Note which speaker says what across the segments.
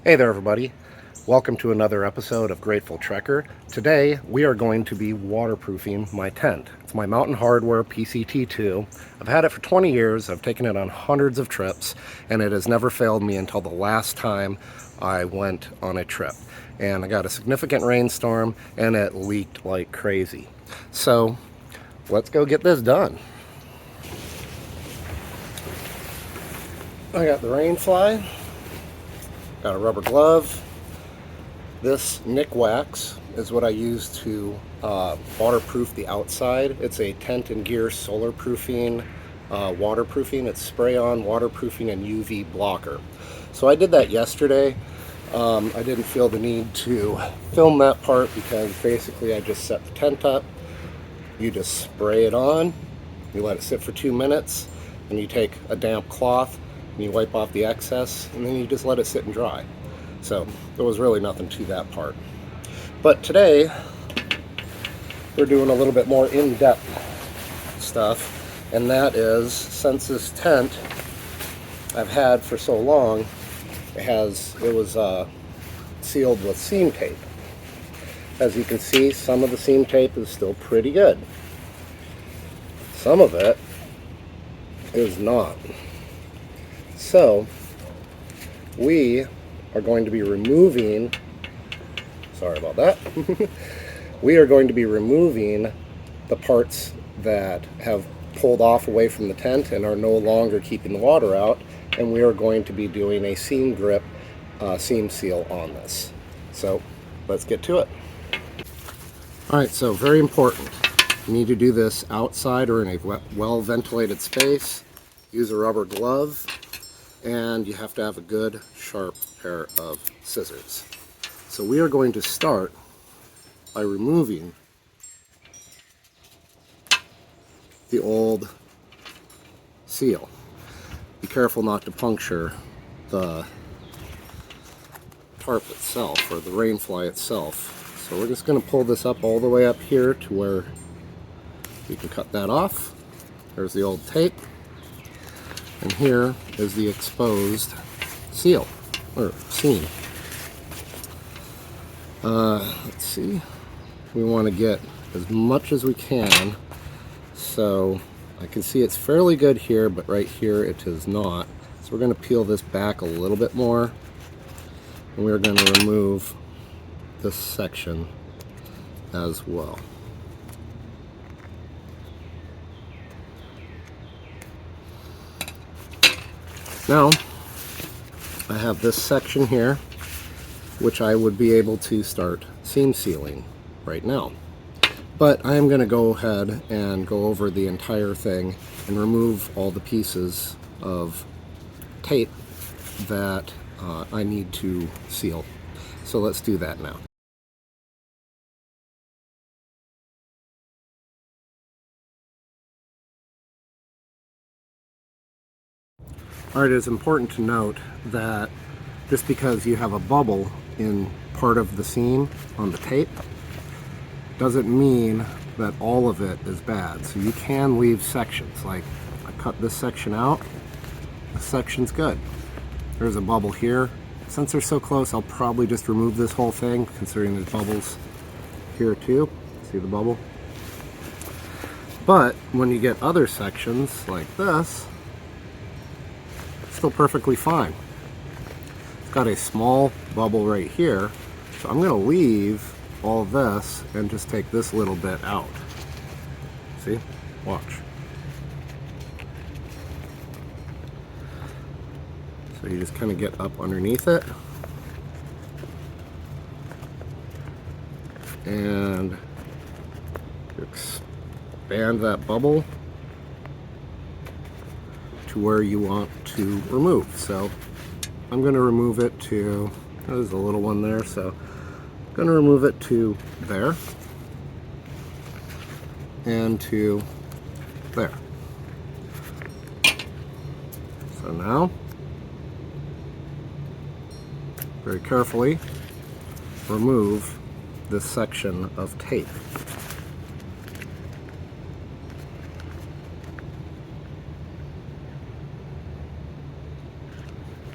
Speaker 1: Hey there, everybody. Welcome to another episode of Grateful Trekker. Today, we are going to be waterproofing my tent. It's my Mountain Hardwear PCT2. I've had it for 20 years. I've taken it on hundreds of trips, and it has never failed me until the last time I went on a trip. And I got a significant rainstorm, and it leaked like crazy. So, let's go get this done. I got the rain fly, got a rubber glove. This Nikwax is what I use to waterproof the outside. It's a tent and gear solar proofing, waterproofing. It's spray-on waterproofing and UV blocker. So I did that yesterday. I didn't feel the need to film that part because basically I just set the tent up. You just spray it on, you let it sit for 2 minutes, and you take a damp cloth and you wipe off the excess, and then you just let it sit and dry. So there was really nothing to that part. But today, we're doing a little bit more in-depth stuff, and that is, since this tent I've had for so long, it was sealed with seam tape. As you can see, some of the seam tape is still pretty good. Some of it is not. So, we are going to be removing, sorry about that, we are going to be removing the parts that have pulled off away from the tent and are no longer keeping the water out, and we are going to be doing a seam grip seam seal on this. So let's get to it. Alright, so very important. You need to do this outside or in a well ventilated space. Use a rubber glove, and you have to have a good sharp pair of scissors. So we are going to start by removing the old seal. Be careful not to puncture the tarp itself or the rain fly itself. So we're just going to pull this up all the way up here to where we can cut that off. There's the old tape. And here is the exposed seal, or seam. Let's see. We want to get as much as we can. So I can see it's fairly good here, but right here it is not. So we're going to peel this back a little bit more. And we're going to remove this section as well. Now, I have this section here, which I would be able to start seam sealing right now. But I am going to go ahead and go over the entire thing and remove all the pieces of tape that I need to seal. So let's do that now. Alright, it's important to note that just because you have a bubble in part of the seam on the tape doesn't mean that all of it is bad. So you can leave sections. Like, I cut this section out, this section's good. There's a bubble here. Since they're so close, I'll probably just remove this whole thing, considering there's bubbles here too. See the bubble? But when you get other sections like this, still perfectly fine. It's got a small bubble right here, so I'm going to leave all this and just take this little bit out. See? Watch. So you just kind of get up underneath it and expand that bubble to where you want to remove. So I'm going to remove it to, there's a little one there, so I'm going to remove it to there and to there. So now, very carefully remove this section of tape.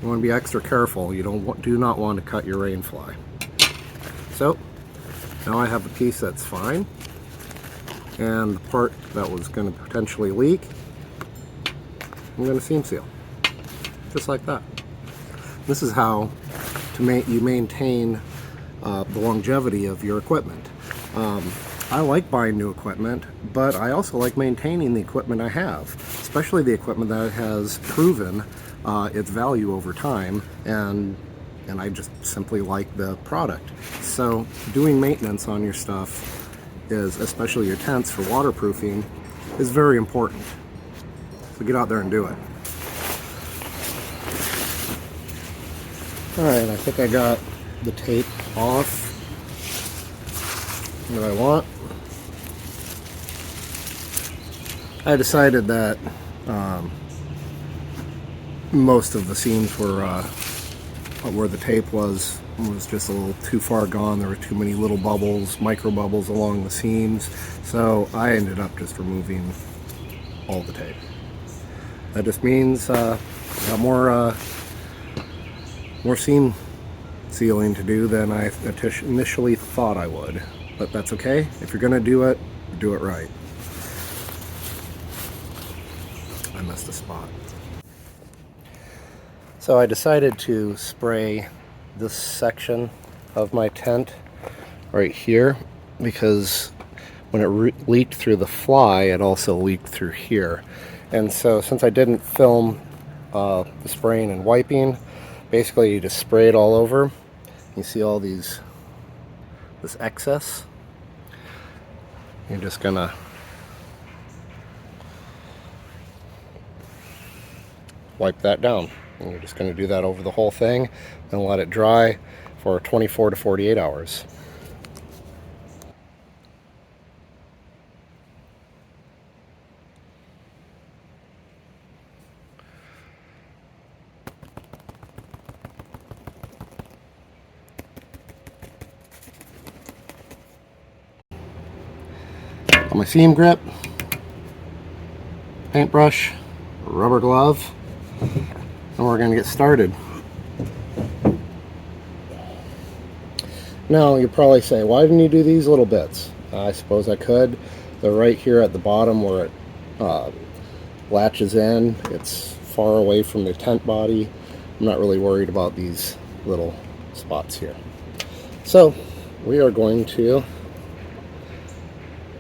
Speaker 1: You want to be extra careful. You do not want to cut your rain fly. So now I have a piece that's fine, and the part that was going to potentially leak, I'm going to seam seal, just like that. This is how you maintain the longevity of your equipment. I like buying new equipment, but I also like maintaining the equipment I have, especially the equipment that has proven its value over time, and I just simply like the product. So doing maintenance on your stuff especially your tents for waterproofing, is very important. So get out there and do it. Alright, I think I got the tape off that I want. I decided that most of the seams were where the tape was just a little too far gone. There were too many little bubbles, micro bubbles along the seams, so I ended up just removing all the tape. That just means I got more seam sealing to do than I initially thought I would, but that's okay. If you're gonna do it right. I missed a spot. So I decided to spray this section of my tent right here, because when it leaked through the fly, it also leaked through here. And so since I didn't film the spraying and wiping, basically you just spray it all over. You see all this excess. You're just gonna wipe that down. And you're just going to do that over the whole thing and let it dry for 24 to 48 hours. Got my seam grip, paintbrush, rubber glove, and we're going to get started. Now you probably say, why didn't you do these little bits? I suppose I could. They're right here at the bottom where it latches in. It's far away from the tent body. I'm not really worried about these little spots here. So we are going to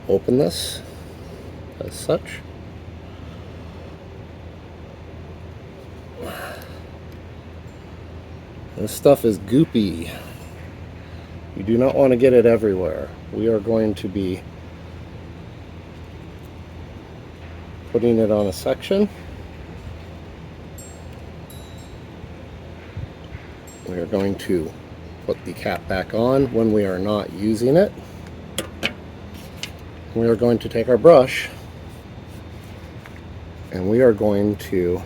Speaker 1: open this as such. This stuff is goopy. You do not want to get it everywhere. We are going to be putting it on a section. We are going to put the cap back on when we are not using it. We are going to take our brush and we are going to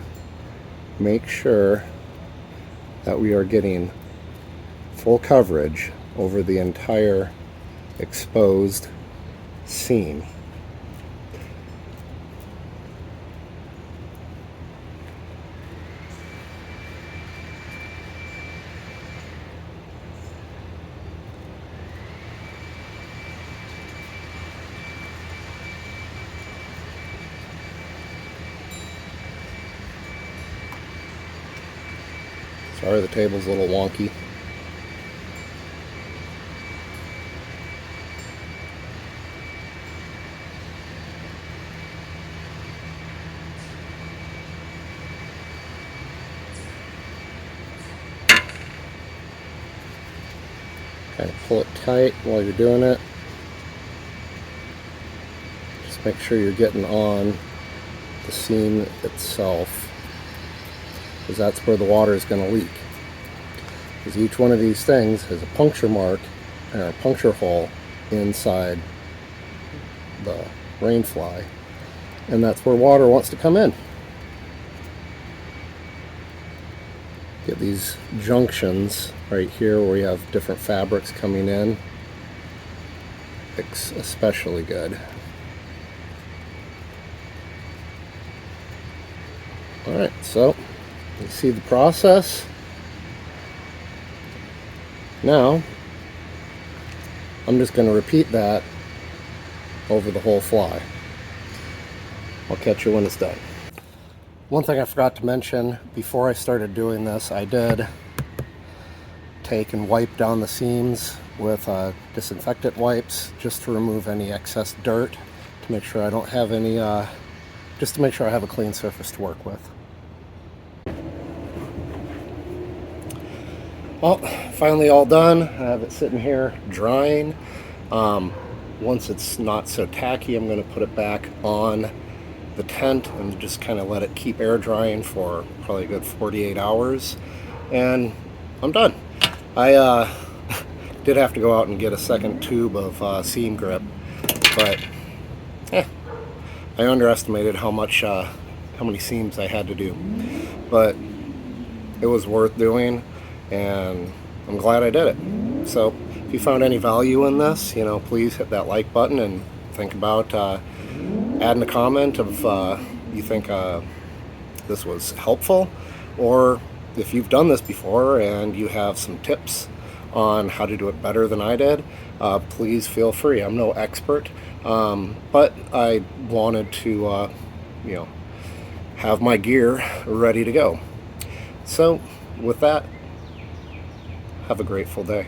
Speaker 1: make sure that we are getting full coverage over the entire exposed seam. Sorry, the table's a little wonky. Kind of pull it tight while you're doing it. Just make sure you're getting on the seam itself, because that's where the water is going to leak. Because each one of these things has a puncture mark and a puncture hole inside the rain fly, and that's where water wants to come in. Get these junctions right here where we have different fabrics coming in. It's especially good. Alright, so you see the process. Now, I'm just going to repeat that over the whole fly. I'll catch you when it's done. One thing I forgot to mention, before I started doing this, I did take and wipe down the seams with disinfectant wipes just to remove any excess dirt, to make sure I don't have any, just to make sure I have a clean surface to work with. Well, finally all done. I have it sitting here drying. Once it's not so tacky, I'm going to put it back on the tent and just kind of let it keep air drying for probably a good 48 hours. And I'm done. I did have to go out and get a second tube of seam grip, but I underestimated how many seams I had to do. But it was worth doing, and I'm glad I did it. So if you found any value in this, please hit that like button and think about adding a comment of you think this was helpful, or if you've done this before and you have some tips on how to do it better than I did, please feel free. I'm no expert, but I wanted to have my gear ready to go. So with that, have a grateful day.